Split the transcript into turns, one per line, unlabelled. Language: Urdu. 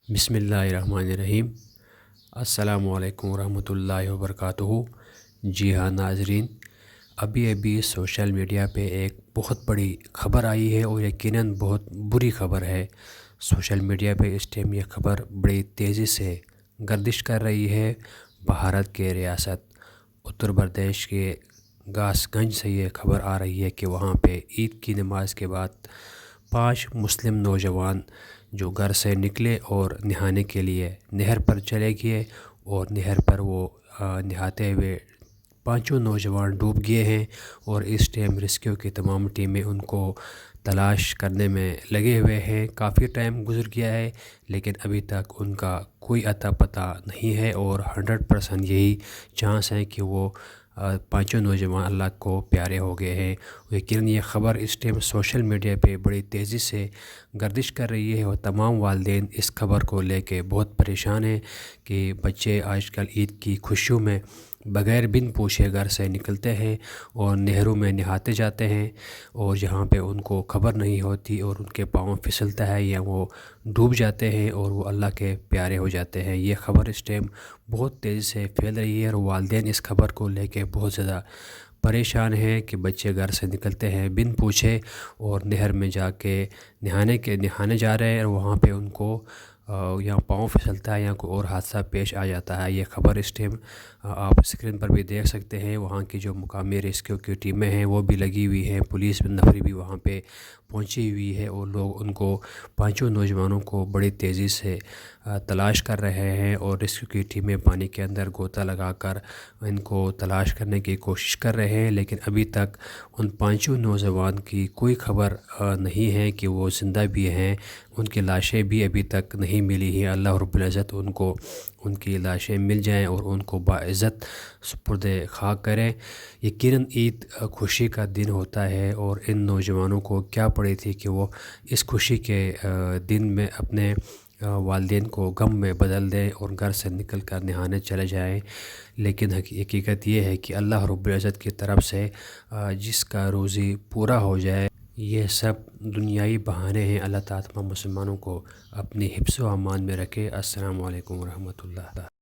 بسم اللہ الرحمن الرحیم۔ السلام علیکم ورحمۃ اللہ وبرکاتہ۔ جی ہاں ناظرین، ابھی سوشل میڈیا پہ ایک بہت بڑی خبر آئی ہے اور یقیناً بہت بری خبر ہے۔ سوشل میڈیا پہ اس ٹائم یہ خبر بڑی تیزی سے گردش کر رہی ہے۔ بھارت کے ریاست اتر پردیش کے گاس گنج سے یہ خبر آ رہی ہے کہ وہاں پہ عید کی نماز کے بعد 5 مسلم نوجوان جو گھر سے نکلے اور نہانے کے لیے نہر پر چلے گئے اور نہر پر وہ نہاتے ہوئے 5 نوجوان ڈوب گئے ہیں، اور اس ٹائم ریسکیو کی تمام ٹیمیں ان کو تلاش کرنے میں لگے ہوئے ہیں۔ کافی ٹائم گزر گیا ہے لیکن ابھی تک ان کا کوئی اتا پتہ نہیں ہے، اور 100% یہی چانس ہے کہ وہ 5 نوجوان اللہ کو پیارے ہو گئے ہیں۔ لیکن یہ خبر اس ٹائم سوشل میڈیا پہ بڑی تیزی سے گردش کر رہی ہے، اور تمام والدین اس خبر کو لے کے بہت پریشان ہیں کہ بچے آج کل عید کی خوشیوں میں بغیر بن پوچھے گھر سے نکلتے ہیں اور نہروں میں نہاتے جاتے ہیں، اور جہاں پہ ان کو خبر نہیں ہوتی اور ان کے پاؤں پھسلتا ہے یا وہ ڈوب جاتے ہیں اور وہ اللہ کے پیارے ہو جاتے ہیں۔ یہ خبر اس ٹائم بہت تیزی سے پھیل رہی ہے، اور والدین اس خبر کو لے کے بہت زیادہ پریشان ہیں کہ بچے گھر سے نکلتے ہیں بن پوچھے اور نہر میں جا کے نہانے جا رہے ہیں، اور وہاں پہ ان کو یا پاؤں پھسلتا ہے یا کوئی اور حادثہ پیش آ جاتا ہے۔ یہ خبر اس ٹائم آپ اسکرین پر بھی دیکھ سکتے ہیں۔ وہاں کی جو مقامی ریسکیو کی ٹیمیں ہیں وہ بھی لگی ہوئی ہیں، پولیس نفری بھی وہاں پہ پہنچی ہوئی ہے، اور لوگ ان کو 5 نوجوانوں کو بڑی تیزی سے تلاش کر رہے ہیں، اور ریسکیو کی ٹیمیں پانی کے اندر غوطہ لگا کر ان کو تلاش کرنے کی کوشش کر رہے ہیں، لیکن ابھی تک ان 5 نوجوان کی کوئی خبر نہیں ہے کہ وہ زندہ بھی ہیں۔ ان کی لاشیں بھی ابھی تک نہیں ملی ہیں۔ اللہ رب العزت ان کو ان کی لاشیں مل جائیں اور ان کو باعزت سپرد خاک کریں۔ یقیناً عید خوشی کا دن ہوتا ہے، اور ان نوجوانوں کو کیا پڑی تھی کہ وہ اس خوشی کے دن میں اپنے والدین کو غم میں بدل دیں اور گھر سے نکل کر نہانے چلے جائیں، لیکن حقیقت یہ ہے کہ اللہ رب العزت کی طرف سے جس کا روزی پورا ہو جائے، یہ سب دنیائی بہانے ہیں۔ اللہ تعالیٰ تمام مسلمانوں کو اپنی حفظ و امان میں رکھے۔ السلام علیکم ورحمۃ اللہ۔